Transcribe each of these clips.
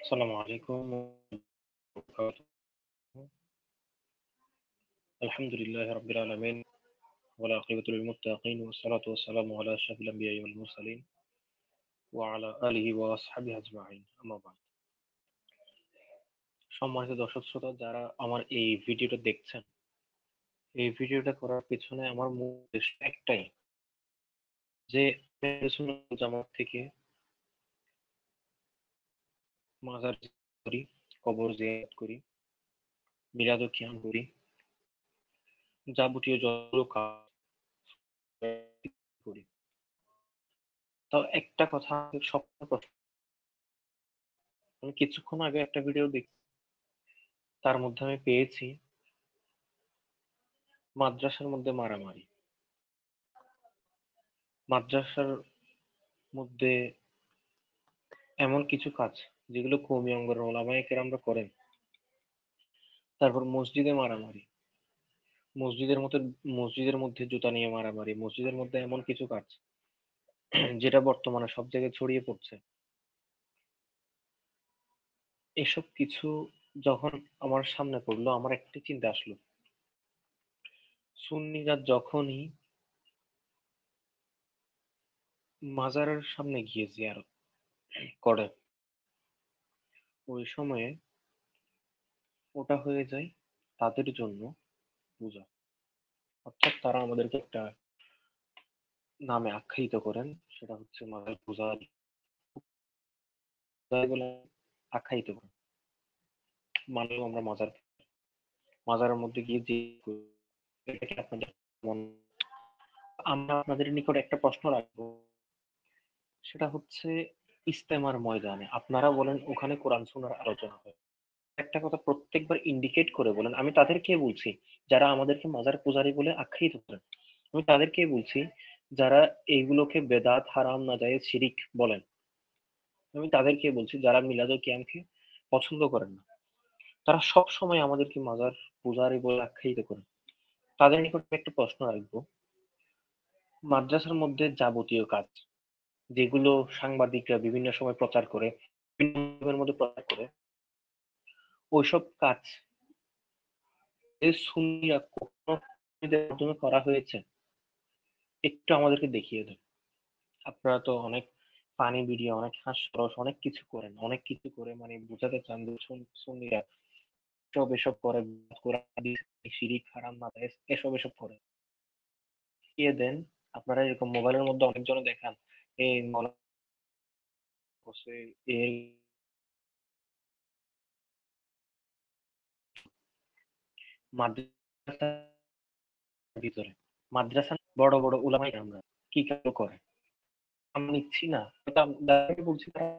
আসসালামু আলাইকুম আলহামদুলিল্লাহ রাব্বিল আলামিন ওয়াল আকিবাতু লিল মুত্তাকিন ওয়াস সালাতু ওয়াস সালামু আলা আশরাফিল আমবিয়াই ওয়াল মুরসালিন ওয়া আলা আলিহি ওয়া আসহাবিহি আজমাইন আম্মা বাদ। সম্মানিত দর্শক শ্রোতা যারা আমার এই ভিডিওটা দেখছেন, এই ভিডিওটা করার পেছনে আমার মূল উদ্দেশ্য একটাই, যে আহলে সুন্নাত ওয়াল জামাত থেকে মাজার করি, কবর জিয়ারত করি, মিলাদ ও কিয়াম করি, যাবতীয় যত কাজ করি। তাও একটা কথা সবচেয়ে কথা, আমি কিছুক্ষণ আগে একটা ভিডিও দেখি, তার মধ্যে আমি পেয়েছি মাদ্রাসার মধ্যে মারামারি, মাদ্রাসার মধ্যে এমন কিছু কাজ যেগুলো কওমি অঙ্গনের ওলামায়ে কেরামরা করেন, তারপর মসজিদে মারামারি, মসজিদের মধ্যে মসজিদের মধ্যে জুতা নিয়ে মারামারি, মসজিদের মধ্যে এমন কিছু কাজ যেটা বর্তমানে সব জায়গায় ছড়িয়ে পড়ছে। এসব কিছু যখন আমার সামনে পড়লো, আমার একটি চিন্তা আসলো, সুন্নিরা যখনই মাজারের সামনে গিয়ে জিয়ারত করে, ওই সময়ে ওটা হয়ে যায় তাদের জন্য পূজা। অর্থাৎ তারা আমাদেরকে একটা নামে আখ্যায়িত করেন, সেটা হচ্ছে মাজার পূজারী বলে আখ্যায়িত করেন। মানলেও আমরা মাজারের মধ্যে গিয়ে যে এটাকে আপনাদের আমরা আপনাদের নিকট একটা প্রশ্ন রাখবো, সেটা হচ্ছে ইস্তেমার ময়দানে আপনারা বলেন ওখানে কোরআন সুন্নাহর আলোচনা হয়, একটা কথা প্রত্যেকবার ইন্ডিকেট করে বলেন। আমি তাদেরকে বলছি যারা আমাদেরকে মাজার পূজারী বলে আখ্যায়িত করেন, আমি তাদেরকে বলছি যারা এইগুলোকে বেদাত হারাম নাজায়েজ শিরিক বলেন, আমি তাদেরকে বলছি যারা মিলাদ ও কিয়ামকে পছন্দ করেন না, তারা সব সময় আমাদেরকে মাজার পূজারী বলে আখ্যায়িত করেন। তাদের নিকট আমি একটা প্রশ্ন রাখবো, মাদ্রাসার মধ্যে যাবতীয় কাজ যেগুলো সাংবাদিকরা বিভিন্ন সময় প্রচার করে, বিভিন্ন মাধ্যমের মধ্যে প্রচার করে, ওইসব কাজ যে সুন্নিরা কখনো সুন্নিদের মাধ্যমে করা হয়েছে, একটু আমাদেরকে দেখিয়ে দেন। আপনারা তো অনেক ফানি ভিডিও, অনেক হাস্যরস, অনেক কিছু করেন, অনেক কিছু করে মানে বোঝাতে চান যে সুন্নিরা এসব করে, কোরআন হাদিস শিরিক হারাম নাজায়েজ এসব করে দেখিয়ে দেন। আপনারা এরকম মোবাইলের মধ্যে অনেকজনে দেখান, এই মৌলানা করছে, এই মাদ্রাসার ভিতরে, মাদ্রাসার বড় বড় উলামায়ে কেরামরা কি কাজ করে আমি নিচ্ছি না, এটা আমি বলছি তারা।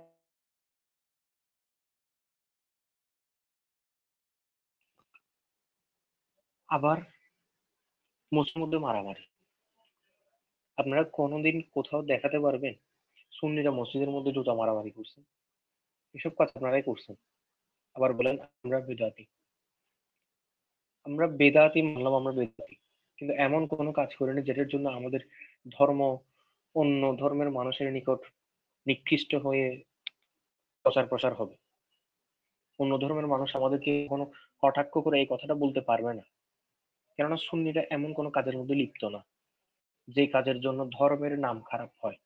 আবার মসজিদের মধ্যে মারামারি, আপনারা কোনোদিন কোথাও দেখাতে পারবেন সুন্নিরা মসজিদের মধ্যে জুতা মারামারি করছে? এসব কাজ আপনারাই করছেন, আবার বলেন আমরা বেদাতি। আমরা বেদাতি মানলাম, আমরা বেদাতি, কিন্তু এমন কোনো কাজ করিনি যেটার জন্য আমাদের ধর্ম অন্য ধর্মের মানুষের নিকট নিকৃষ্ট হয়ে প্রচার প্রসার হবে। অন্য ধর্মের মানুষ আমাদেরকে কোনো কটাক্ষ করে এই কথাটা বলতে পারবে না, কেননা সুন্নিরা এমন কোনো কাজের মধ্যে লিপ্ত না যে কাজের জন্য ধর্মের নাম খারাপ হয়,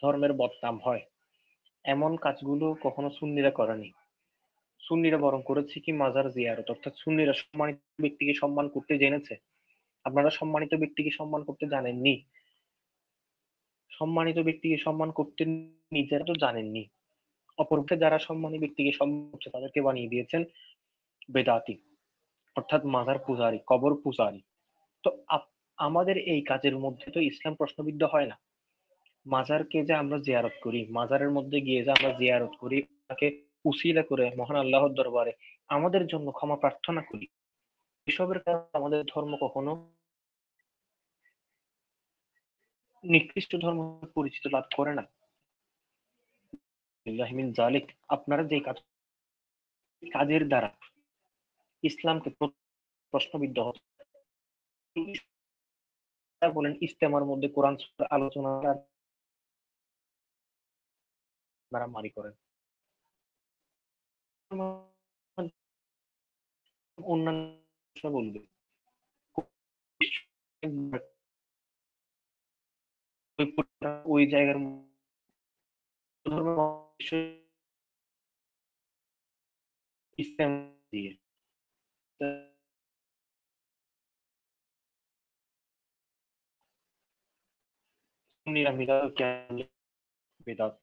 ধর্মের বদনাম হয়। এমন কাজগুলো কখনো সুন্নিরা করেনি। সুন্নিরা বরং করেছে কি মাজার জিয়ারত, অর্থাৎ সুন্নিরা সম্মানিত ব্যক্তিকে সম্মান করতে জেনেছে। আপনারা সম্মানিত ব্যক্তিকে সম্মান করতে জানেননি, সম্মানিত ব্যক্তিকে সম্মান করতে নিজেরা তো জানেননি, অপরপক্ষে যারা সম্মানী ব্যক্তিকে সম্মান করছে তাদেরকে বানিয়ে দিয়েছেন বেদাতি, অর্থাৎ মাজার পূজারী, কবর পূজারী। তো আমাদের এই কাজের মধ্যে তো ইসলাম প্রশ্নবিদ্ধ হয় না। মাজারকে যে আমরা জিয়ারত করি, মাজারের মধ্যে গিয়ে যে আমরা জিয়ারত করি, তাকে উসিলা করে মহান আল্লাহর দরবারে আমাদের জন্য ক্ষমা প্রার্থনা করি, এসবের কারণে আমাদের ধর্ম কখনো নিকৃষ্ট ধর্ম পরিচিত লাভ করে না। লিল্লাহি মিন যালিক, আপনারা যে কাজের দ্বারা ইসলামকে প্রশ্নবিদ্ধ হচ্ছে, বলেন ইস্তেমার মধ্যে কোরআন সুরার আলোচনা আপনারা মারি করেন। অন্যান্য বলবে ওই জায়গার ইসলাম দিয়ে বেদাত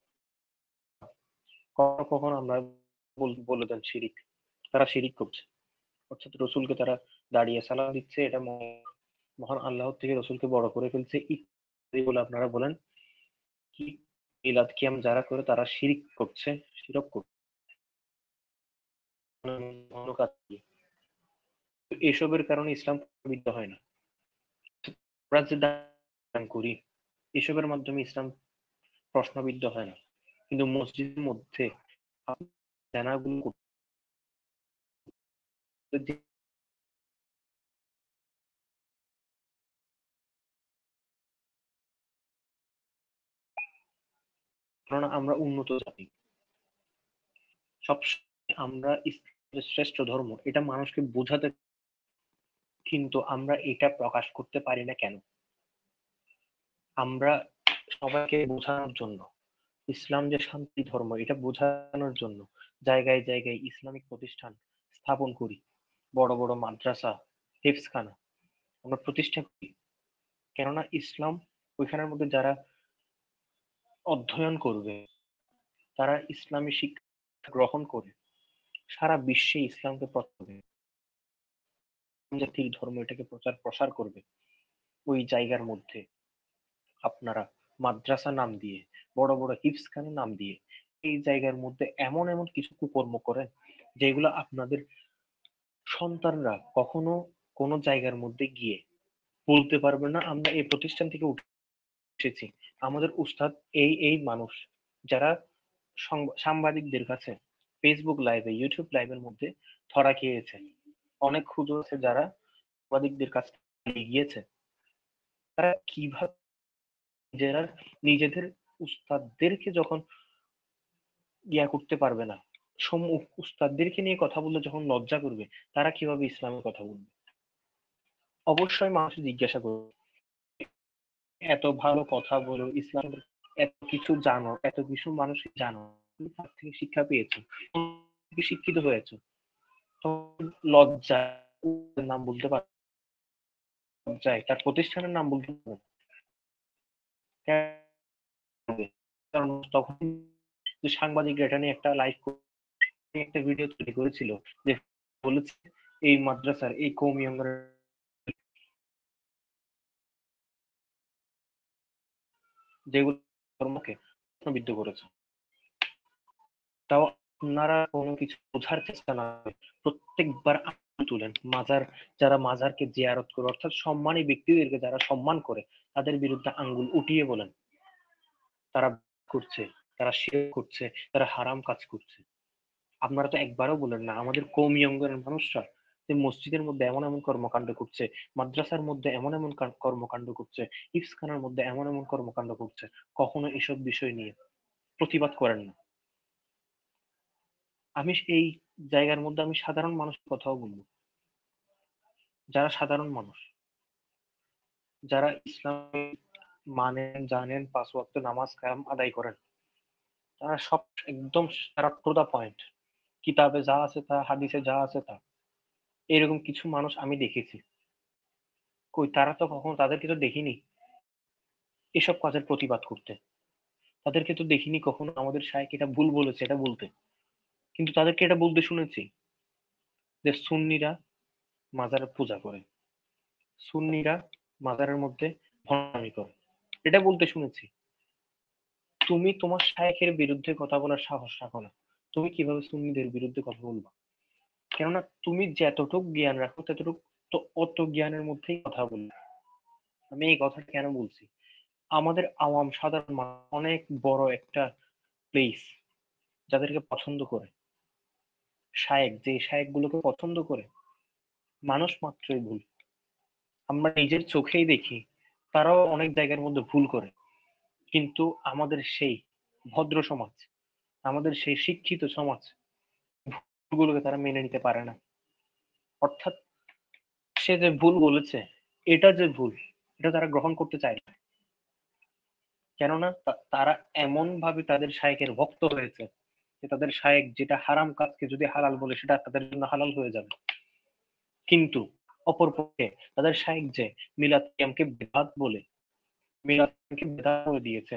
কখনো কখনো আমরা বলে দেন শিরিক, তারা শিরিক করছে, অর্থাৎ রসুলকে তারা দাঁড়িয়ে সালাম দিচ্ছে, এটা মহান আল্লাহ থেকে রসুলকে বড় করে ফেলছে ইত্যাদি বলে আপনারা বলেন কি মিলাদ কিয়াম যারা করে তারা শিরিক করছে, শিরক করছে অন্য কাজ দিয়ে। তো এসবের কারণে ইসলাম প্রভাবিত হয় না। আমরা যে দান করি এসবের মাধ্যমে ইসলাম প্রশ্নবিদ্ধ হয় না, কিন্তু মসজিদের মধ্যে জানাগুলো করতে কেননা আমরা উন্নত জাতি, সবসময় আমরা ইসলামের শ্রেষ্ঠ ধর্ম এটা মানুষকে বোঝাতে, কিন্তু আমরা এটা প্রকাশ করতে পারি না কেন? আমরা সবাইকে বোঝানোর জন্য, ইসলাম যে শান্তি ধর্ম এটা বোঝানোর জন্য জায়গায় জায়গায় ইসলামিক প্রতিষ্ঠান স্থাপন করি, বড় বড় মাদ্রাসা, হেফজখানা আমরা প্রতিষ্ঠা করি। কেননা ইসলাম ওইখানের মধ্যে যারা অধ্যয়ন করবে, তারা ইসলামী শিক্ষা গ্রহণ করে সারা বিশ্বে ইসলামকে প্রচার, জাতির ধর্ম এটাকে প্রচার প্রসার করবে। ওই জায়গার মধ্যে আপনারা মাদ্রাসা নাম দিয়ে, বড় বড় হিফজখানা নাম দিয়ে এই জায়গার মধ্যে এমন এমন কিছু কুকর্ম করেন যেগুলো আপনাদের সন্তানরা কখনো কোনো জায়গার মধ্যে গিয়ে বলতে পারবে না আমরা এই প্রতিষ্ঠান থেকে উঠে এসেছি, আমাদের উস্তাদ এই এই মানুষ। যারা সাংবাদিকদের কাছে ফেসবুক লাইভে, ইউটিউব লাইভের মধ্যে ধরা খেয়েছে, অনেক ক্ষুদ্র আছে যারা সাংবাদিকদের কাছে গিয়েছে, তারা কিভাবে নিজেরা নিজেদের উস্তাদদেরকে যখন করতে পারবে না, উস্তাদদেরকে নিয়ে কথা বললে যখন লজ্জা করবে, তারা কিভাবে ইসলামের কথা বলবে? অবশ্যই মানুষ জিজ্ঞাসা করবে, এত ভালো কথা বলো ইসলাম, এত কিছু জানো, এত কিছু মানুষ জানো, তুমি তার থেকে শিক্ষা পেয়েছো, তুমি শিক্ষিত হয়েছো, তো লজ্জা নাম বলতে পারো, লজ্জায় তার প্রতিষ্ঠানের নাম বলতে পারো না। কারণ তখন সাংবাদিকরা এটা নিয়ে একটা লাইভ, একটা ভিডিও তৈরি করেছিল যে বলেছে এই মাদ্রাসার এই কওমি অঙ্গনের যেগুলো ধর্মকে প্রশ্নবিদ্ধ করেছে। তাও আপনারা কোনো কিছু বোঝার চেষ্টা না করে প্রত্যেকবার আঙুল তুলেন মাজার, যারা মাজারকে জিয়ারত করে অর্থাৎ সম্মানী ব্যক্তিদেরকে যারা সম্মান করে তাদের বিরুদ্ধে আঙ্গুল উঠিয়ে বলেন তারা করছে, তারা শিরক করছে, তারা হারাম কাজ করছে। আপনারা তো একবারও বলেন না আমাদের কওমি অঙ্গনের মানুষরা যে মসজিদের মধ্যে এমন এমন কর্মকাণ্ড করছে, মাদ্রাসার মধ্যে এমন এমন কর্মকাণ্ড করছে, ইফসখানার মধ্যে এমন এমন কর্মকাণ্ড করছে, কখনো এসব বিষয় নিয়ে প্রতিবাদ করেন না। আমি এই জায়গার মধ্যে আমি সাধারণ মানুষের কথাও বলবো, যারা সাধারণ মানুষ, যারা ইসলাম মানেন, জানেন, 5 ওয়াক্ত নামাজ কায়াম আদায় করেন, তারা সব একদম তারা টু দা পয়েন্ট, কিতাবে যা আছে তা, হাদিসে যা আছে তা, এরকম কিছু মানুষ আমি দেখেছি। কই তারা তো কখনো, তাদেরকে তো দেখিনি এসব কাজের প্রতিবাদ করতে, তাদেরকে তো দেখিনি কখনো আমাদের শায়েখ এটা ভুল বলেছে এটা বলতে, কিন্তু তাদেরকে এটা বলতে শুনেছি যে সুন্নিরা মাজারের পূজা করে, সুন্নিরা মাজারের মধ্যে ভণ্ডামি করে, এটা বলতে শুনেছি। তুমি তোমার শায়েখের বিরুদ্ধে কথা বলার সাহস রাখো না, তুমি কিভাবে সুন্নিদের বিরুদ্ধে কথা বলবা? কেননা তুমি যতটুক জ্ঞান রাখো ততটুক, তো অত জ্ঞানের মধ্যেই কথা বলবে। আমি এই কথাটা কেন বলছি, আমাদের আওয়াম সাধারণ মানুষ অনেক বড় একটা প্লেস যাদেরকে পছন্দ করে, শায়েক যে শায়েক গুলোকে পছন্দ করে, মানুষ মাত্রই ভুল, আমরা নিজের চোখেই দেখি তারাও অনেক জায়গার মধ্যে ভুল করে, কিন্তু আমাদের সেই ভদ্র সমাজ, আমাদের সেই শিক্ষিত সমাজ ভুলগুলোকে তারা মেনে নিতে পারে না। অর্থাৎ সে যে ভুল বলেছে, এটা যে ভুল, এটা তারা গ্রহণ করতে চায় না। কেননা তারা এমন ভাবে তাদের শায়েখের ভক্ত হয়েছে যে তাদের শায়েখ যেটা হারাম কাজকে যদি হালাল বলে সেটা তাদের জন্য হালাল হয়ে যাবে। কিন্তু অপরপক্ষে তাদের শায়েখ যে মিলাদ কিয়ামকে বেদাত বলে, মিলাদ কিয়ামকে বেদাত করে দিয়েছে,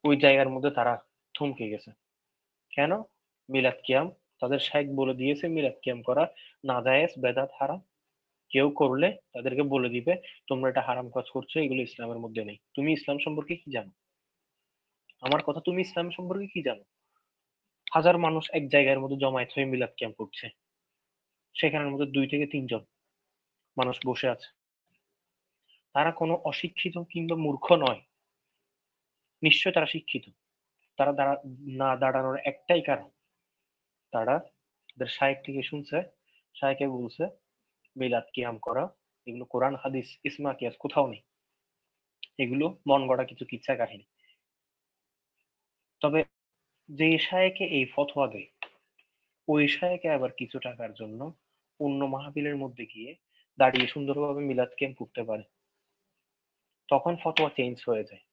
ওই জায়গার মধ্যে তারা থমকে গেছে। কেন? মিলাদ কিয়াম তাদের শায়েখ বলে দিয়েছে মিলাদ কিয়াম করা নাজায়েজ, বেদাত, হারাম। কেউ করলে তাদেরকে বলে দিবে তোমরা এটা হারাম কাজ করছো, এগুলো ইসলামের মধ্যে নেই। তুমি ইসলাম সম্পর্কে কি জানো? আমার কথা, তুমি ইসলাম সম্পর্কে কি জানো? হাজার মানুষ এক জায়গার মধ্যে জমায়েত হয়ে মিলাদ ক্যাম্প করছে, সেখানের মধ্যে 2 থেকে 3 জন মানুষ বসে আছে। তারা কোনো অশিক্ষিত কিংবা মূর্খ নয়, নিশ্চয় তারা শিক্ষিত। তারা না দাঁড়ানোর একটাই কারণ, তারা তাদের শায়েখ থেকে শুনছে, শায়েখে বলছে মিলাদ কিয়াম করা এগুলো কোরআন হাদিস ইসমা কিয়াস কোথাও নেই, এগুলো মন গড়া কিছু কিচ্ছা কাহিনী। তবে যে শায়েখে এই ফতোয়া দেয়, ওই শায়েখে আবার কিছু টাকার জন্য অন্য মাহফিলের মধ্যে গিয়ে দাঁড়িয়ে সুন্দরভাবে মিলাদ ক্যাম্প করতে পারে। তখন ফতোয়া চেঞ্জ হয়ে যায়,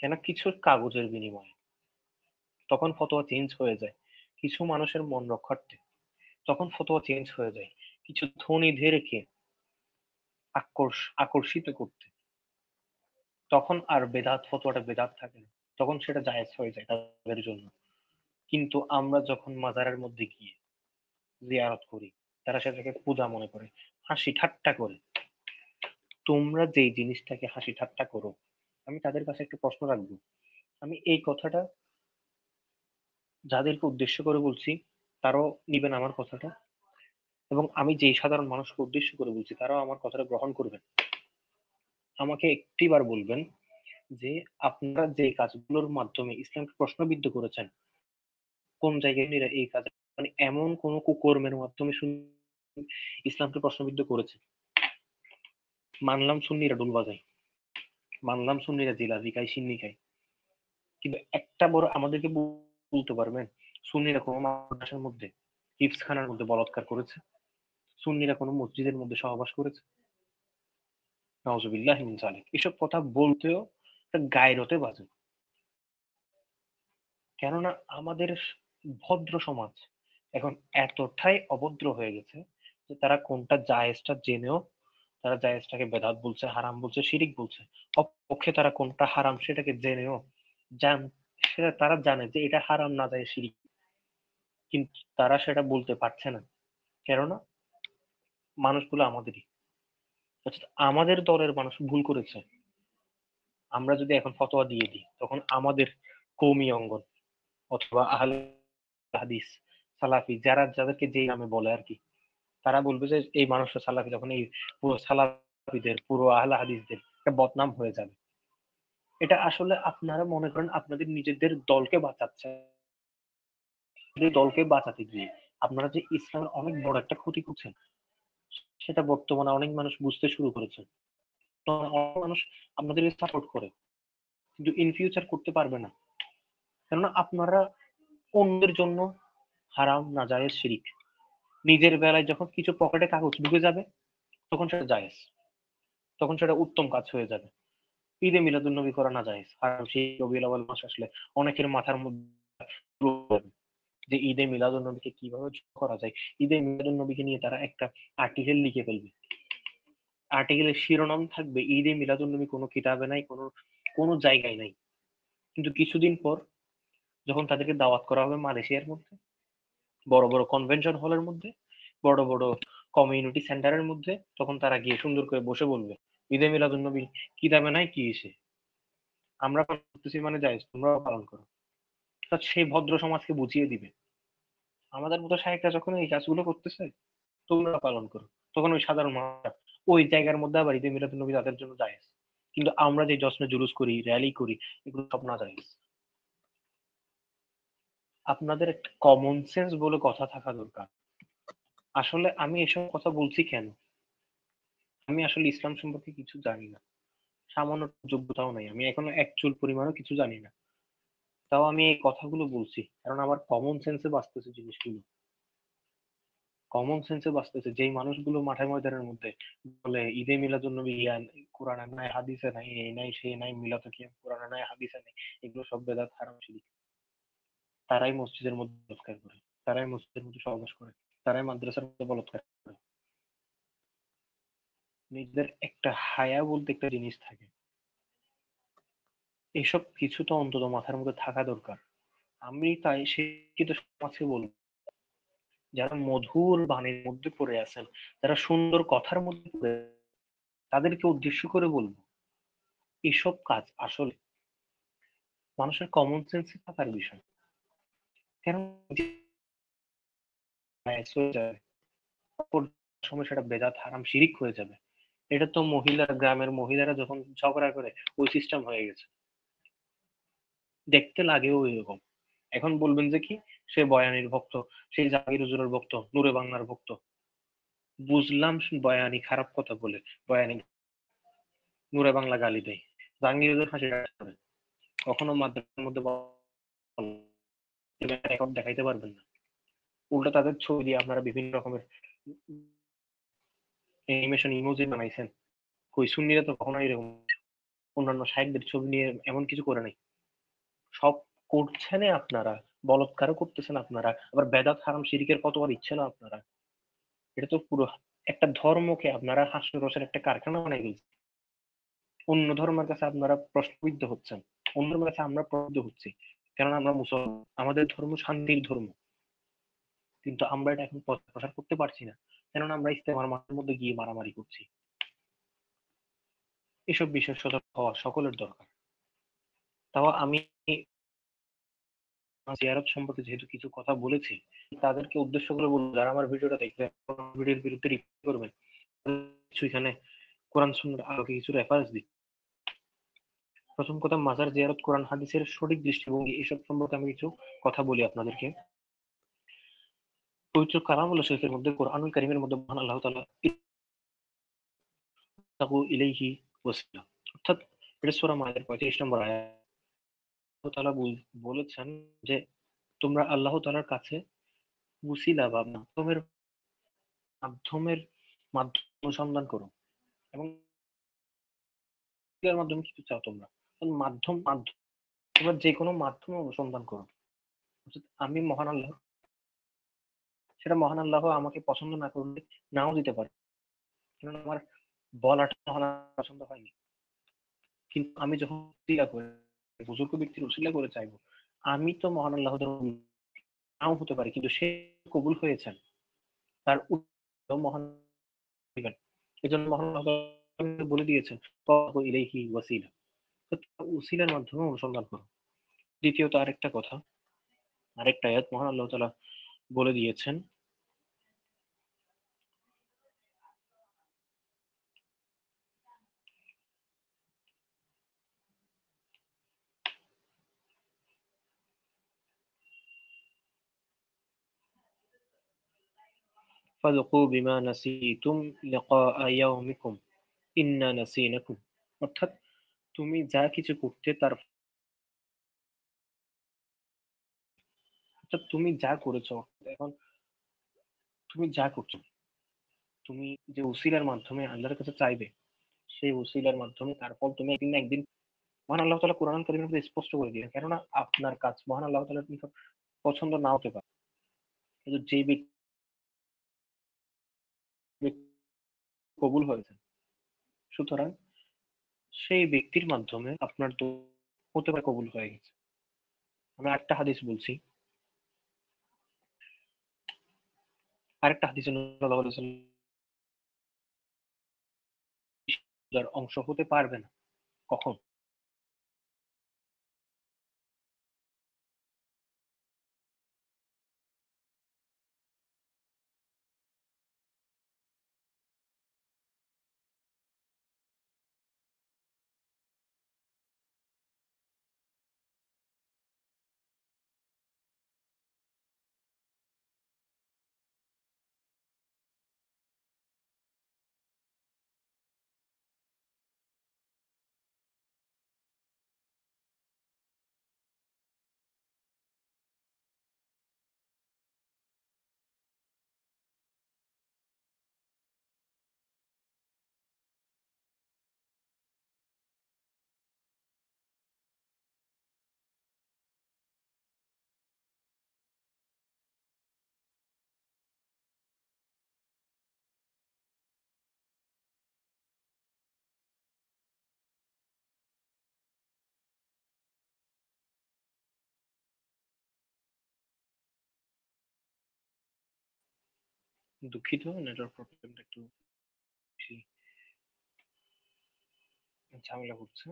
কেন? কিছু কাগজের বিনিময়ে তখন ফতোয়া চেঞ্জ হয়ে যায়। কিছু মানুষের মন রক্ষার্থে তখন ফতোয়া চেঞ্জ হয়ে যায়, কিছু ধনীদেরকে আকর্ষিত করতে। তখন আর বেদাত ফতোয়াটা বেদাত থাকে না, তখন সেটা জায়েজ হয়ে যায় তাদের জন্য। কিন্তু আমরা যখন মাজারের মধ্যে গিয়ে জিয়ারত করি, তারা সেটাকে পূজা মনে করে, হাসি ঠাট্টা করে। তোমরা যেই জিনিসটাকে হাসি ঠাট্টা করো, আমি তাদের কাছে একটা প্রশ্ন রাখবো। আমি এই কথাটা যাদেরকে উদ্দেশ্য করে বলছি, তারাও নিবেন আমার কথাটা, এবং আমি যেই সাধারণ মানুষকে উদ্দেশ্য করে বলছি তারাও আমার কথাটা গ্রহণ করবেন। আমাকে একটিবার বলবেন যে আপনারা যে কাজগুলোর মাধ্যমে ইসলামকে প্রশ্নবিদ্ধ করেছেন, কোন জায়গায় এরা এই কাজ, মানে এমন কোন কুকর্মের মাধ্যমে ইসলামকে প্রশ্নবিদ্ধ করেছে? মানলাম সুন্নিরা ডোল বাজায়, মানলাম সুন্নিরা জিলাপি খায়, সিন্নি খায়, কিন্তু একটা বড় আমাদেরকে বলতে পারবেন সুন্নিরা কোনো মাদ্রাসার মধ্যে, হিফজখানার মধ্যে বলাৎকার করেছে? সুন্নিরা কোনো মসজিদের মধ্যে সহবাস করেছে? নাউজুবিল্লাহ মিন যালিক। এসব কথা বলতেও একটা গায়রতে বাজে। কেননা আমাদের ভদ্র সমাজ এখন এতটাই অভদ্র হয়ে গেছে যে তারা কোনটা জায়েজটা জেনেও তারা জায়েজটাকে বেদাত বলছে, হারাম বলছে, শিরিক বলছে। অপরপক্ষে তারা কোনটা হারাম সেটাকে জেনেও জান সেটা তারা জানে যে এটা হারাম না যায় শিরিক, কিন্তু তারা সেটা বলতে পারছে না। কেননা মানুষগুলো আমাদেরই, অর্থাৎ আমাদের দলের মানুষ ভুল করেছে, আমরা যদি এখন ফতোয়া দিয়ে দিই তখন আমাদের কওমি অঙ্গন অথবা আহলে হাদিস সালাফি যারা যাদেরকে যেই নামে বলে আর কি, তারা বলবে যে এই মানুষটা সালাফি, যখন এই পুরো সালাফিদের পুরো আহলে হাদিসদের একটা বদনাম হয়ে যাবে। এটা আসলে আপনারা মনে করেন আপনাদের নিজেদের দলকে বাঁচাচ্ছে, দলকে বাঁচাতে গিয়ে আপনারা যে ইসলামের অনেক বড় একটা ক্ষতি করছেন সেটা বর্তমানে অনেক মানুষ বুঝতে শুরু করেছে। তো অনেক মানুষ আপনাদের সাপোর্ট করে, কিন্তু ইন ফিউচার করতে পারবে না। কেননা আপনারা অন্যের জন্য হারাম নাজায়েজ শিরিক, নিজের বেলায় যখন কিছু পকেটে কাগজ ঢুকে যাবে তখন সেটা জায়েজ, তখন সেটা উত্তম কাজ হয়ে যাবে। ঈদে মিলাদুন নবী করা না জায়েজ, হারাম। সেই রবিউল আউয়াল মাস আসলে অনেকের মাথার মধ্যে যে ঈদে মিলাদুন নবীকে কিভাবে করা যায়, ঈদে মিলাদুন নবীকে নিয়ে তারা একটা আর্টিকেল লিখে ফেলবে। আর্টিকেলের শিরোনাম থাকবে ঈদে মিলাদুন নবী কোনো কিতাবে নাই, কোনো কোনো জায়গায় নাই। কিন্তু কিছুদিন পর যখন তাদেরকে দাওয়াত করা হবে মালয়েশিয়ার মধ্যে, বড় বড় কনভেনশন হলের মধ্যে, বড় বড় কমিউনিটি সেন্টারের মধ্যে, তখন তারা গিয়ে সুন্দর করে বসে বলবে ঈদে মিলাদুন নবী কিতাবে নাই, কি এসে আমরা পালন করতেছি মানে জায়েজ, তোমরাও পালন করো। তা সেই ভদ্র সমাজকে বুঝিয়ে দিবে আমাদের মতো শায়েখরা যখন এই কাজগুলো করতেছে তোমরা পালন করো, তখন ওই সাধারণ মানুষ ওই জায়গার মধ্যে আবার ঈদে মিলাদুন নবী তাদের জন্য জায়েজ। কিন্তু আমরা যে জশ্নে জুলুস করি, র্যালি করি, এগুলো সব না জায়েজ। আপনাদের একটা কমন সেন্স বলে কথা থাকা দরকার। আসলে আমি এসব কথা বলছি কেন? আমি আসলে ইসলাম সম্পর্কে কিছু জানি না, সামান্য যোগ্যতাও নাই, আমি এখনো এক চুল পরিমাণও কিছু জানি না। তাও আমি এই কথাগুলো বলছি কারণ আমার কমন সেন্সে বাঁচতেছে জিনিসগুলো। কমন সেন্সে বাঁচতেছে। যেই মানুষগুলো মাঠে ময়দানের মধ্যে বলে ঈদে মিলাদুন্নবী কোরআনে নাই, হাদিসে নাই, এই নাই সেই নাই, মিলাদ কি কোরআনে নাই, হাদিসে নাই, এগুলো সব বেদাত, হারাম, শিরক, তারাই মসজিদের মধ্যে বলাৎকার করে, তারাই মসজিদের মধ্যে সহবাস করে, তারাই মাদ্রাসার মধ্যে বলাৎকার করে। নিজেদের একটা হায়া বলতে একটা জিনিস থাকে, এসব কিছু তো অন্তত মাথার মধ্যে থাকা দরকার। আমি তাই শিক্ষিত সমাজকে বলবো, যারা মধুর বাণীর মধ্যে পড়ে আছেন, যারা সুন্দর কথার মধ্যে পড়ে, তাদেরকে উদ্দেশ্য করে বলবো, এসব কাজ আসলে মানুষের কমন সেন্সে থাকার বিষয়। কেন সময় সেটা বেদাত, হারাম, শিরিক হয়ে যাবে। এটা তো মহিলারা, গ্রামের মহিলারা যখন ঝগড়া করে ওই সিস্টেম হয়ে গেছে, দেখতে লাগেও এরকম। এখন বলবেন যে কি, সে বয়ানির ভক্ত, সে জাকির হুজুরের ভক্ত, নূরে বাংলার ভক্ত। বুঝলাম বয়ানি খারাপ কথা বলে, বয়ানি নূরে বাংলা গালি দেয়, জাহাঙ্গীর হুজুর ফাঁসি করে, কখনো মাদ্রাসার মধ্যে রেকর্ড দেখাইতে পারবেন না। উল্টো তাদের ছবি দিয়ে আপনারা বিভিন্ন রকমের অ্যানিমেশন ইমোজি বানাইছেন। কই সুন্নিরা তো কখনো এরকম অন্যান্য শায়েখদের ছবি নিয়ে এমন কিছু করে নাই। সব করছেন আপনারা, বলৎকারও করতেছেন আপনারা, আবার বেদাত, হারাম, শিরিকের কতবার ইচ্ছে না আপনারা। এটা তো পুরো একটা ধর্মকে আপনারা হাস্যরসের একটা কারখানা বানাই ফেলছেন। অন্য ধর্মের কাছে আপনারা প্রশ্নবিদ্ধ হচ্ছেন, অন্য ধর্মের কাছে আমরা প্রশ্নবিদ্ধ হচ্ছি, কেননা আমরা মুসলমান, আমাদের ধর্ম শান্তির ধর্ম। কিন্তু আমরা এটা এখন প্রচার করতে পারছি না, কেননা আমরা ইস্তেমার মাঠের মধ্যে গিয়ে মারামারি করছি। এসব বিষয়ে সতর্ক হওয়া সকলের দরকার। তাও আমি জিয়ারত সম্পর্কে যেহেতু কিছু কথা বলেছি, তাদেরকে উদ্দেশ্য করে বলবো, যারা আমার ভিডিওটা দেখবেন, ভিডিওর বিরুদ্ধে রিপ্লাই করবেন, কিছু এখানে কোরআন সুন্নাহর আলোকে কিছু রেফারেন্স দিই। প্রথম কথা, মাজার জিয়ারত কোরআন হাদিসের সঠিক দৃষ্টিভঙ্গি, এসব সম্পর্কে আমি কিছু কথা বলি আপনাদেরকে। পবিত্র কালামুল্লাহ শরীফের মধ্যে, কোরআনুল কারীমের মধ্যে মহান আল্লাহ তাআলা ইত্তাকু ইলাইহি ওয়াসিলা, অর্থাৎ এটা সূরা মায়েদার 35 নম্বর আয়াত। আল্লাহ তাআলা বলেছেন যে তোমরা আল্লাহ তাআলার কাছে উসিলা বা মাধ্যমের মাধ্যম অনুসন্ধান করো, এবং এর মাধ্যমে কি চাও তোমরা? মাধ্যম মাধ্যম তোমরা যে কোনো মাধ্যমে অনুসন্ধান করো। অর্থাৎ আমি মহান আল্লাহ, সেটা মহান আল্লাহ আমাকে পছন্দ না করলে নাও দিতে পারে, কারণ আমার বলাটা মহান আল্লাহর পছন্দ হয়নি। কিন্তু আমি যখন উসিলা করে, বুজুর্গ ব্যক্তির উসিলা করে চাইবো, আমি তো মহান আল্লাহ নাও হতে পারি, কিন্তু সে কবুল হয়েছেন, তার মহান দিবেন। এজন্য মহান আল্লাহ বলে দিয়েছেন ইলাইহি ওয়াসিলা, উসিলার মাধ্যমে অনুসন্ধান করো। দ্বিতীয়ত আরেকটা কথা, আরেকটা আয়াত মহান আল্লাহ তাআলা বলে দিয়েছেন, ফাযুকু বিমা নাসিতুম লিকা ইয়াউমিকুম ইন্না নাসিনাকুম। অর্থাৎ তুমি যা কিছু করতে তার, অর্থাৎ তুমি যা করেছো, এখন তুমি যা করছো, তুমি যে উসিলার মাধ্যমে আল্লাহর কাছে চাইবে, সেই উসিলার মাধ্যমে তার ফল তুমি একদিন না একদিন, মহান আল্লাহ তাআলা কোরআন কারীমের মধ্যে স্পষ্ট করে দিলেন, কেননা আপনার কাজ মহান আল্লাহ তাআলার নিকট পছন্দ না হতে পারে, কিন্তু যে ব্যক্তি কবুল হয়েছে, সুতরাং সেই ব্যক্তির মাধ্যমে আপনার তো হতে পারে কবুল হয়ে গেছে। আমি আরেকটা হাদিস বলছি, আরেকটা হাদিসে নবী সাল্লাল্লাহু আলাইহি ওয়াসাল্লাম অংশ হতে পারবে না। কখন? দুঃখিত, নেটওয়ার্ক প্রবলেমটা একটু বেশি ঝামেলা করছে।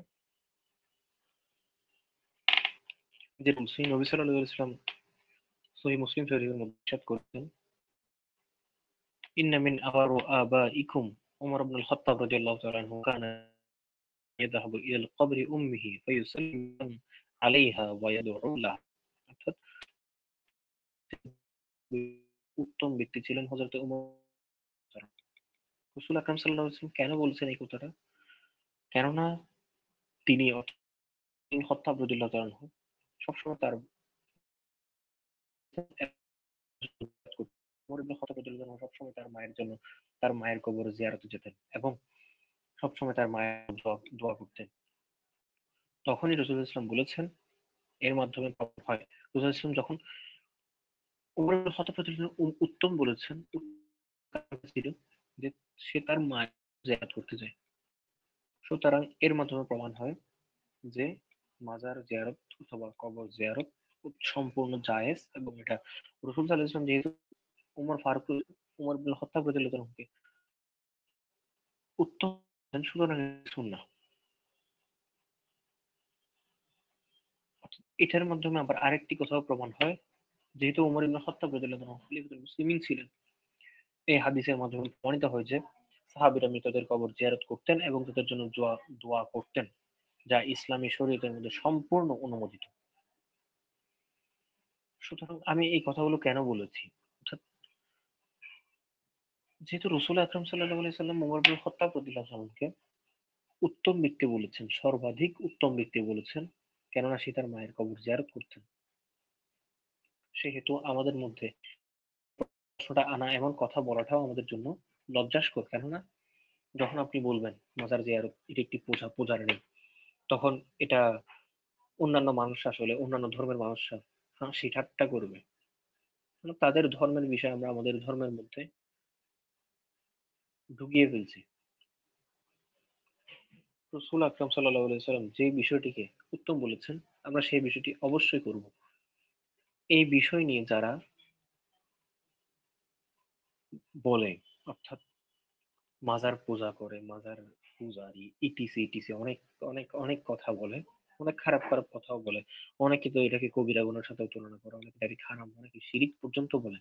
যে বলছি, নবী সাল্লাল্লাহু আলাইহি ওয়াসাল্লাম সহিহ মুসলিম শরীফের মধ্যে ইরশাদ করেছেন, ইন্না মিন আবাইকুম উমর ইবনে আল-খাত্তাব রাদিয়াল্লাহু তাআলা আনহু কানা ইয়াযহাবু ইলা কবরি উম্মিহি ফায়ুসাল্লিমু আলাইহা ওয়া ইয়াদউ লাহা। অর্থাৎ উত্তম ব্যক্তি ছিলেন হযরত উমর। রাসূল আকরাম সাল্লাল্লাহু আলাইহি ওয়াসাল্লাম কেন বলছেন এই কথাটা? কেননা তিনি খাত্তাব রাদিয়াল্লাহু তাআলা আনহু সবসময় তার ওমর ইবনে খাত্তাব রাদিয়াল্লাহু আনহু সবসময় তার মায়ের জন্য তার মায়ের কবরে জিয়ারতে যেতেন এবং সবসময় তার মায়ের দোয়া করতেন। তখনই রাসূলুল্লাহ সাল্লাল্লাহু আলাইহি ওয়াসাল্লাম বলেছেন, এর মাধ্যমে প্রমাণ হয়। রাসূলুল্লাহ সাল্লাল্লাহু আলাইহি ওয়াসাল্লাম যখন উমর ইবনে খাত্তাব রাদিয়াল্লাহু আনহু উত্তম বলেছেন, ছিল যে সে তার মায়ের জিয়ারত করতে যায়। সুতরাং এর মাধ্যমে প্রমাণ হয় যে মাজার জিয়ারত অথবা কবর জিয়ারত সম্পূর্ণ জায়েজ এবং এটা রাসূল সাল্লাল্লাহু আলাইহি ওয়াসাল্লাম যেহেতু উমর ইবনে খাত্তাব রাদিয়াল্লাহু আনহুকে উত্তম সুতরাং সুন্নাহ। এটার মাধ্যমে আবার আরেকটি কথাও প্রমাণ হয়, যেহেতু উমর ইবনে খাত্তাব রাদিয়াল্লাহু আনহু খলিফাতুল মুসলিমিন ছিলেন, এই হাদিসের মাধ্যমে প্রমাণিত হয় যে সাহাবীরা মৃতদের কবর জিয়ারত করতেন এবং তাদের জন্য দোয়া করতেন, যা ইসলামী শরীয়তের মধ্যে সম্পূর্ণ অনুমোদিত। সুতরাং আমি এই কথাগুলো কেন বলেছি, অর্থাৎ যেহেতু রাসূল আকরাম সাল্লাল্লাহু আলাইহি সাল্লাম উমর ইবনে খাত্তাব রাদিয়াল্লাহু আনহুকে উত্তম ব্যক্তি বলেছেন, সর্বাধিক উত্তম ব্যক্তি বলেছেন, কেননা সে তার মায়ের কবর জিয়ারত করতেন। সেহেতু আমাদের মধ্যে প্রশ্নটা আনা এমন কথা বলাটাও আমাদের জন্য লজ্জাস্কর। কেননা যখন আপনি বলবেন মাজার জিয়ারত এটি একটি পূজার নেই, তখন এটা অন্যান্য মানুষ, আসলে অন্যান্য ধর্মের মানুষরা হাসি ঠাট্টা করবে। কারণ তাদের ধর্মের বিষয় আমরা আমাদের ধর্মের মধ্যে ঢুকিয়ে ফেলছি। রাসূল আকরাম সাল্লাল্লাহু আলাইহি ওয়াসাল্লাম যে বিষয়টিকে উত্তম বলেছেন, আমরা সেই বিষয়টি অবশ্যই করব। এই বিষয় নিয়ে যারা বলে, অর্থাৎ মাজার পূজা করে, মাজার পূজারি ইটিসি ইটিসি অনেক অনেক অনেক কথা বলে, অনেক খারাপ খারাপ কথাও বলে। অনেকে তো এটাকে কবিরা গুনার সাথেও তুলনা করে, অনেকে এটাকে হারাম, অনেকে শিরিক পর্যন্ত বলে।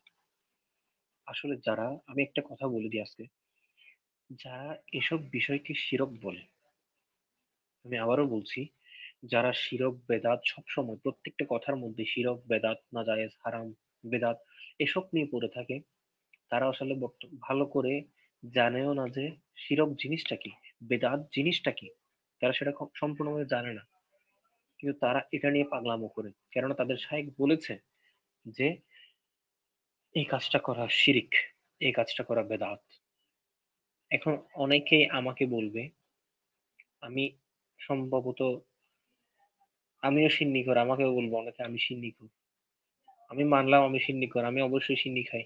আসলে যারা, আমি একটা কথা বলে দিই আজকে, যারা এসব বিষয়কে শিরক বলে, আমি আবারও বলছি, যারা শিরক বেদাত সবসময় প্রত্যেকটা কথার মধ্যে শিরক বেদাত নাজায়েজ হারাম বেদাত এসব নিয়ে পড়ে থাকে, তারা আসলে ভালো করে জানেও না যে শিরক জিনিসটা কি, বেদাত জিনিসটা কি। তারা সেটা সম্পূর্ণভাবে জানে না, কিন্তু তারা এটা নিয়ে পাগলামো করে, কেননা তাদের শায়েখ বলেছে যে এই কাজটা করা শিরিক, এই কাজটা করা বেদাত। এখন অনেকেই আমাকে বলবে, আমি সম্ভবত আমিও সিন্নিখোর, আমাকেও বলবো অনেকে আমি সিন্নিখোর। আমি মানলাম আমি সিন্নিখোর, আমি অবশ্যই সিন্নি খাই,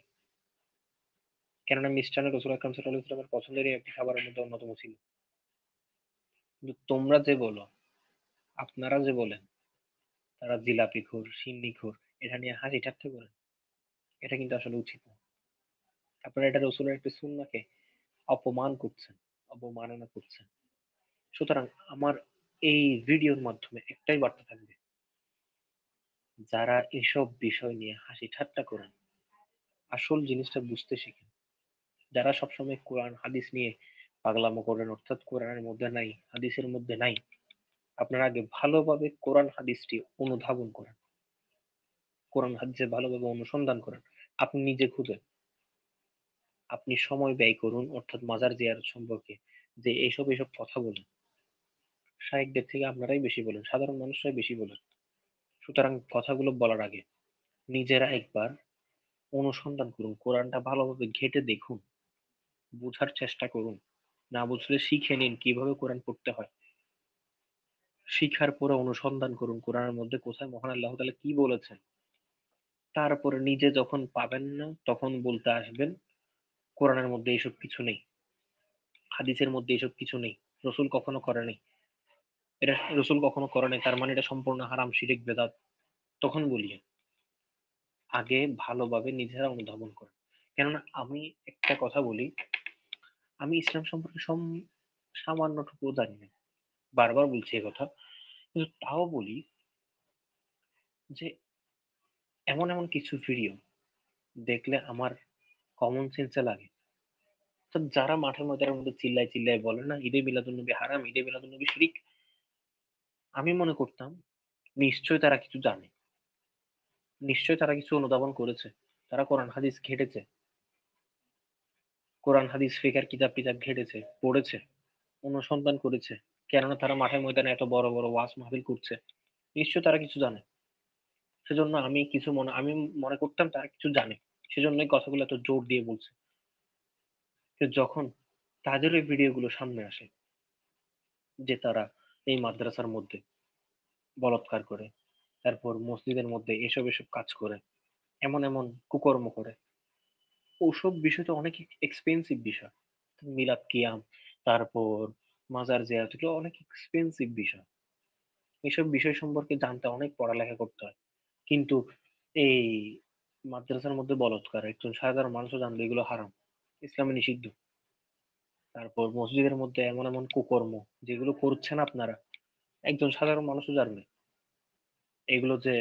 কেননা মিষ্টান্ন রাসূল আকরাম সাল্লাল্লাহু আলাইহি ওয়াসাল্লামের পছন্দেরই একটি খাবারের মধ্যে অন্যতম ছিল। কিন্তু তোমরা যে বলো, আপনারা যে বলেন তারা জিলাপিখোর সিন্নিখোর, এটা নিয়ে হাসি ঠাট্টা করেন, এটা কিন্তু আসলে উচিত না। আপনারা এটা রসুলের একটা সুন্নাহকে অপমান করছেন, অবমাননা করছেন। সুতরাং আমার এই ভিডিওর মাধ্যমে একটাই বার্তা থাকবে, যারা এসব বিষয় নিয়ে হাসি ঠাট্টা করেন, আসল জিনিসটা বুঝতে শিখেন। যারা সবসময় কোরআন হাদিস নিয়ে পাগলামো করেন, অর্থাৎ কোরআনের মধ্যে নাই, হাদিসের মধ্যে নাই, আপনারা আগে ভালোভাবে কোরআন হাদিসটি অনুধাবন করেন, কোরআন হাদিসে ভালোভাবে অনুসন্ধান করেন, আপনি নিজে খুঁজেন, আপনি সময় ব্যয় করুন, অর্থাৎ মাজার জিয়ারত সম্পর্কে যে এইসব এইসব কথা বলেন, শায়েখদের থেকে আপনারাই বেশি বলেন, সাধারণ মানুষরাই বেশি বলেন। সুতরাং কথাগুলো বলার আগে নিজেরা একবার অনুসন্ধান করুন, কোরআনটা ভালোভাবে ঘেঁটে দেখুন, বুঝার চেষ্টা করুন। না বুঝলে শিখে নিন কিভাবে কোরআন পড়তে হয়। শিখার পরে অনুসন্ধান করুন কোরআনের মধ্যে কোথায় মহান আল্লাহ তাআলা কি বলেছেন। তারপরে নিজে যখন পাবেন না তখন বলতে আসবেন কোরআনের মধ্যে এইসব কিছু নেই, হাদিসের মধ্যে এইসব কিছু নেই, রসুল কখনো করে নাই, এটা রসুল কখনো করে নাই, তার মানে এটা সম্পূর্ণ হারাম শিরিক বেদাত। তখন বলিয়ে আগে ভালোভাবে নিজেরা অনুধাবন করেন। কেননা আমি একটা কথা বলি, আমি ইসলাম সম্পর্কে সামান্যটুকু জানি না, বারবার বলছি এই কথা, কিন্তু তাও বলি যে এমন এমন কিছু ভিডিও দেখলে আমার কমন সেন্সে লাগে। তো যারা মাঠের ময়দানের মধ্যে চিল্লায় চিল্লায় বলে না ঈদে মিলাদুন্নবী হারাম, ঈদে মিলাদুন্নবী শিরিক, আমি মনে করতাম নিশ্চয়ই তারা কিছু জানে, নিশ্চয়ই তারা কিছু অনুধাবন করেছে, তারা কোরআন হাদিস ঘেটেছে, কোরআন হাদিস ফিকার কিতাব টিতাব ঘেটেছে, পড়েছে, অনুসন্ধান করেছে। কেননা তারা মাঠের ময়দানে এত বড় বড় ওয়াজ মাহফিল করছে, নিশ্চয়ই তারা কিছু জানে। সেজন্য আমি মনে করতাম তারা কিছু জানে, সেজন্যই কথাগুলো এত জোর দিয়ে বলছে। কিন্তু যখন তাদের ওই ভিডিওগুলো সামনে আসে যে তারা এই মাদ্রাসার মধ্যে বলাৎকার করে, তারপর মসজিদের মধ্যে এসব এসব কাজ করে, এমন এমন কুকর্ম করে, ওসব বিষয় তো অনেক এক্সপেন্সিভ বিষয়। মিলাদ কিয়াম, তারপর মাজার জিয়ারত, এগুলো অনেক এক্সপেন্সিভ বিষয়। এসব বিষয় সম্পর্কে জানতে অনেক পড়ালেখা করতে হয়। কিন্তু এই মাদ্রাসার মধ্যে বলাৎকার একজন সাধারণ মানুষও জানলে এগুলো হারাম, ইসলামে নিষিদ্ধ। তারপর মসজিদের মধ্যে এমন এমন কুকর্ম যেগুলো করছেন আপনারা, একজন সাধারণ মানুষও জানবে এগুলো যে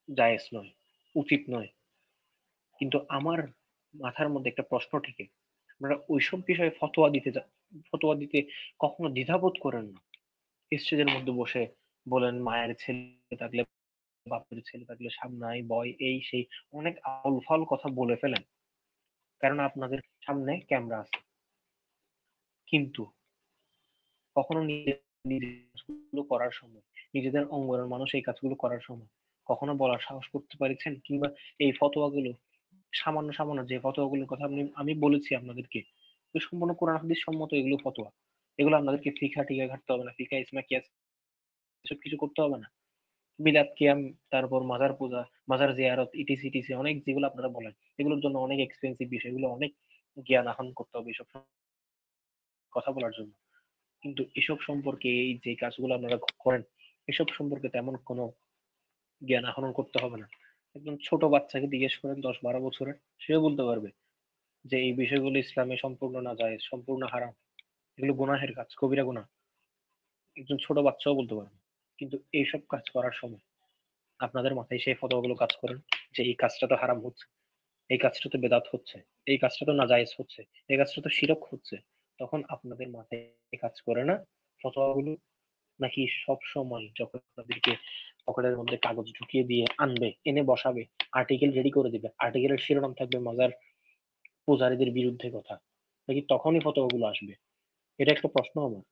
জায়েজ নয়, উচিত নয়। কিন্তু আমার মাথার মধ্যে একটা প্রশ্ন থেকে, আপনারা ওইসব বিষয়ে ফতোয়া দিতে কখনো দ্বিধাবোধ করেন না? স্টেজের মধ্যে বসে বলেন মায়ের ছেলে থাকলে, বাপের ছেলে থাকলে সামনাই বয়, এই সেই অনেক আউল ফাউল কথা বলে ফেলেন, কারণ আপনাদের সামনে ক্যামেরা আছে। কিন্তু কখনো নিজের কাজগুলো করার সময়, নিজেদের অঙ্গনের মানুষ এই কাজগুলো করার সময় কখনো বলার সাহস করতে পারছেন? কিংবা এই ফতোয়াগুলো, সামান্য সামান্য যে ফতোয়াগুলোর কথা আমি বলেছি আপনাদেরকে, এগুলো সম্পূর্ণ কোরআন হাদিস সম্মত, এগুলো ফতোয়া। এগুলো আপনাদেরকে ফিকা টিকা ঘাটতে হবে না, ফিকা ইসমা কিয়াস এসব কিছু করতে হবে না। মিলাদ কিয়াম, তারপর মাজার পূজা, মাজার জিয়ারত, ইটিসি ইটিসি অনেক যেগুলো আপনারা বলেন, এগুলোর জন্য অনেক এক্সপেন্সিভ বিষয়, এগুলো অনেক জ্ঞান আহরণ করতে হবে এসব কথা বলার জন্য। কিন্তু এসব সম্পর্কে, এই যে কাজগুলো আপনারা করেন, এসব সম্পর্কে তেমন কোনো জ্ঞান আহরণ করতে হবে না। একদম ছোট বাচ্চাকে জিজ্ঞেস করেন 10-12 বছরের, সেও বলতে পারবে যে এই বিষয়গুলো ইসলামে সম্পূর্ণ না যায়, সম্পূর্ণ হারাম, এগুলো গুনাহের কাজ, কবিরা গুনাহ। একজন ছোট বাচ্চাও বলতে পারবে। কিন্তু এইসব কাজ করার সময় আপনাদের মাথায় সেই ফতোয়াগুলো কাজ করেন যে এই কাজটা তো হারাম হচ্ছে, এই কাজটা তো বেদাত হচ্ছে, এই কাজটা তো নাজায়েজ হচ্ছে, এই কাজটা তো শিরক হচ্ছে। তখন আপনাদের মাথায় কাজ করে না ফতোয়াগুলো? নাকি সব সময় যখন আপনাদেরকে পকেটের মধ্যে কাগজ ঢুকিয়ে দিয়ে আনবে, এনে বসাবে, আর্টিকেল রেডি করে দিবে, আর্টিকেলের শিরোনাম থাকবে মাজার পূজারীদের বিরুদ্ধে কথা, নাকি তখনই ফতোয়াগুলো আসবে? এটা একটা প্রশ্ন আমার।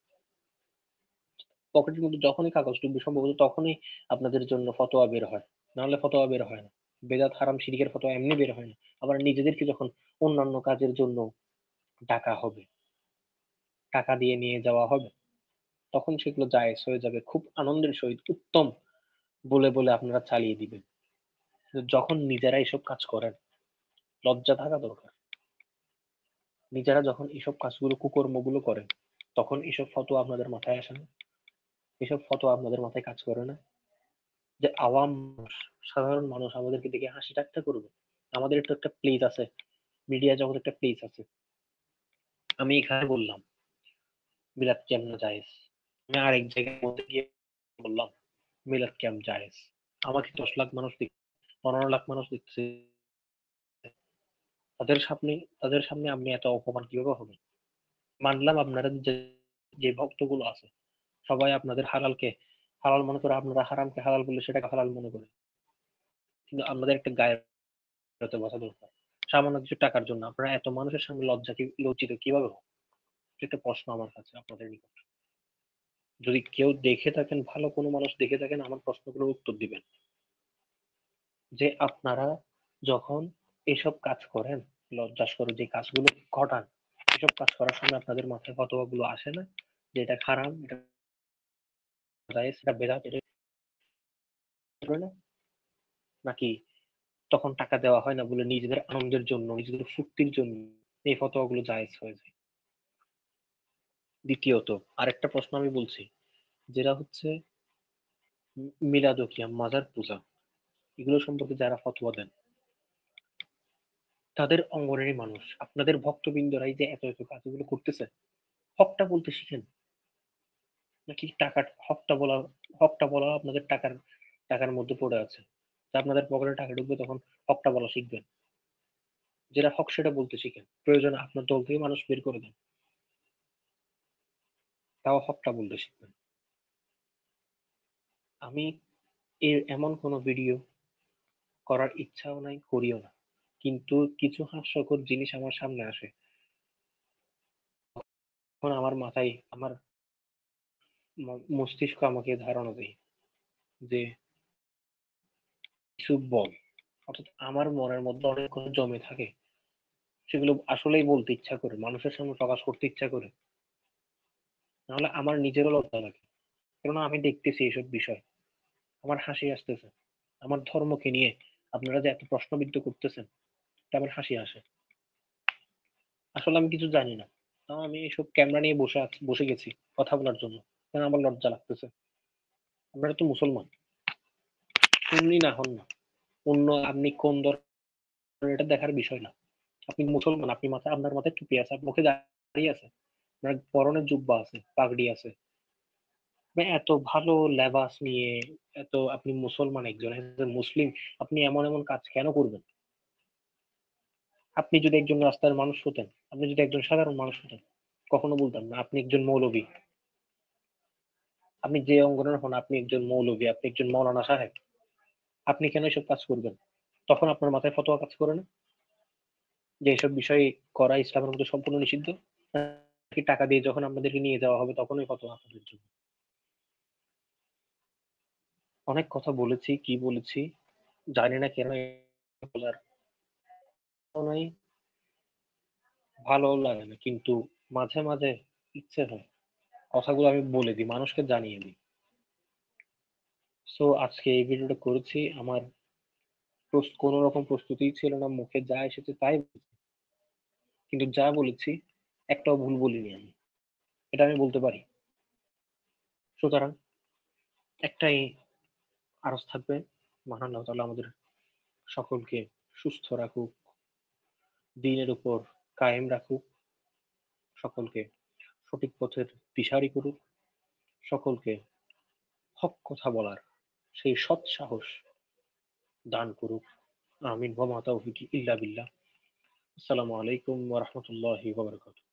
পকেটের মধ্যে যখনই কাগজ ঢুকবে সম্ভবত তখনই আপনাদের জন্য ফতোয়া বের হয়, নাহলে ফতোয়া বের হয় না। বেদাত হারাম শিরকের ফতোয়া এমনি বের হয় না। আবার নিজেদেরকে যখন অন্যান্য কাজের জন্য ডাকা হবে, টাকা দিয়ে নিয়ে যাওয়া হবে, তখন সেগুলো জায়েজ হয়ে যাবে খুব আনন্দের সহিত, উত্তম বলে বলে আপনারা চালিয়ে দিবেন। কিন্তু যখন নিজেরা এসব কাজ করেন, লজ্জা থাকা দরকার। নিজেরা যখন এসব কাজগুলো কুকর্মগুলো করেন, তখন এসব ফতোয়া আপনাদের মাথায় আসে না? এসব ফতোয়া আপনাদের মাথায় কাজ করে না? যে আওয়াম মানুষ, সাধারণ মানুষ আমাদেরকে দেখে হাসি ঠাট্টা করবে। আমাদের তো একটা প্লেস আছে, মিডিয়া জগৎ একটা প্লেস আছে। আমি এখানে বললাম মিলাদ কেমন জায়েজ, আমি আরেক জায়গায় মধ্যে গিয়ে বললাম মিলাদ কেমন জায়েজ, আমাকে 10 লাখ মানুষ দেখছে, 15 লাখ মানুষ দেখছে, তাদের সামনে তাদের সামনে আপনি এত অপমান কিভাবে হবে? মানলাম আপনারা যে যে ভক্তগুলো আছে সবাই আপনাদের হালালকে হালাল মনে করে, আপনারা হারামকে হালাল বললে সেটাকে হালাল মনে করে। কিন্তু আপনাদের একটা গায়ের হতে বসা দরকার। সামান্য কিছু টাকার জন্য আপনারা এত মানুষের সামনে লজ্জিত কিভাবে হন? এটা একটা প্রশ্ন আমার কাছে আপনাদের নিকট। যদি কেউ দেখে থাকেন, ভালো কোনো মানুষ দেখে থাকেন, আমার প্রশ্নগুলোর উত্তর দিবেন। যে আপনারা যখন এসব কাজ করেন, লজ্জাস্কর যে কাজগুলো ঘটান, এসব কাজ করার সময় আপনাদের মাথায় ফতোয়াগুলো আসে না যে এটা হারাম, এটা জায়েজ, এটা বেদাত, এটা করে না? নাকি তখন টাকা দেওয়া হয় না বলে নিজেদের আনন্দের জন্য, নিজেদের ফুর্তির জন্য এই ফতোয়াগুলো জায়েজ হয়ে যায়? দ্বিতীয়ত আরেকটা প্রশ্ন আমি বলছি, যেটা হচ্ছে মিলাদ ও কিয়াম, মাজার পূজা, এগুলো সম্পর্কে যারা ফতোয়া দেন, তাদের অঙ্গনেরই মানুষ। আপনাদের ভক্তবৃন্দরাই যে এত কাজগুলো করতেছে, হকটা বলতে শিখেন। নাকি হকটা বলা আপনাদের টাকার মধ্যে পড়ে আছে। তা আপনাদের পকেটে টাকা ঢুকবে তখন হকটা বলা শিখবেন। যেটা হক সেটা বলতে শিখেন। প্রয়োজনে আপনার দল থেকে মানুষ বের করে দেন। তাও হকটা বলতে শিখবেন। আমি এমন কোনো ভিডিও করার ইচ্ছাও নাই, করিও না। কিন্তু কিছু হাস্যকর জিনিস আমার সামনে আসে। তখন আমার মাথায় আমার মস্তিষ্ক আমাকে ধারণা দেয় যে কিছু বল। অর্থাৎ আমার মনের মধ্যে অনেক কথা জমে থাকে। সেগুলো আসলেই বলতে ইচ্ছা করে, মানুষের সামনে প্রকাশ করতে ইচ্ছা করে। নাহলে আমার নিজেরও লজ্জা লাগে। কেননা আমি দেখতেছি এইসব বিষয়। আমার হাসি আসতেছে। আমার ধর্মকে নিয়ে আপনারা যে এত প্রশ্নবিদ্ধ করতেছেন, এটা আমার হাসি আসে। আসলে আমি কিছু জানি না। তাও আমি এসব ক্যামেরা নিয়ে বসে গেছি কথা বলার জন্য। কারণ আমার লজ্জা লাগতেছে। আপনারা তো মুসলমান। সুন্নি না হন না। অন্য আপনি কোন ধর্মের এটা দেখার বিষয় না। আপনি মুসলমান, আপনার মাথায় টুপি আছে, আপনার মুখে দাড়ি আছে, আপনার পরনে জুব্বা আছে, পাগড়ি আছে। মানে এত ভালো লেবাস নিয়ে আপনি মুসলমান একজন মুসলিম, আপনি এমন কাজ কেন করবেন? আপনি যদি একজন রাস্তার মানুষ হতেন, আপনি যদি একজন সাধারণ মানুষ হতেন, কখনো বলতাম না আপনি একজন মৌলবী। আপনি যে অঙ্গনের হন, আপনি একজন মৌলবী, আপনি একজন মৌলানা সাহেব। আপনি কেন এসব কাজ করবেন? তখন আপনার মাথায় ফতোয়া কাজ করে না যে এসব বিষয় করা ইসলামের মধ্যে সম্পূর্ণ নিষিদ্ধ? নাকি টাকা দিয়ে যখন আপনাদেরকে নিয়ে যাওয়া হবে তখনই ফতোয়া আপনাদের জন্য? অনেক কথা বলেছি, কি বলেছি জানি না কেন বলার নাই, ভালো লাগে না, কিন্তু মাঝে মাঝে ইচ্ছে হয় কথাগুলো আমি বলে দিই, মানুষকে জানিয়ে দিই। সো আজকে এই ভিডিওটা করেছি। আমার কোনো রকম প্রস্তুতিই ছিল না, মুখে যা এসেছে তাই বলেছি। কিন্তু যা বলেছি একটাও ভুল বলিনি আমি, এটা আমি বলতে পারি। সুতরাং একটাই আরজ থাকবে, মহান আল্লাহ তাআলা আমাদের সকলকে সুস্থ রাখুক, দ্বীনের উপর কায়েম রাখুক, সকলকে সঠিক পথের দিশারি করুক, সকলকে হক কথা বলার সেই সৎ সাহস দান করুক। আমিন ওয়া মা তাওফিকি ইল্লা বিল্লাহ। আসসালামু আলাইকুম ওয়া রাহমাতুল্লাহি ওয়া বারাকাতুহু।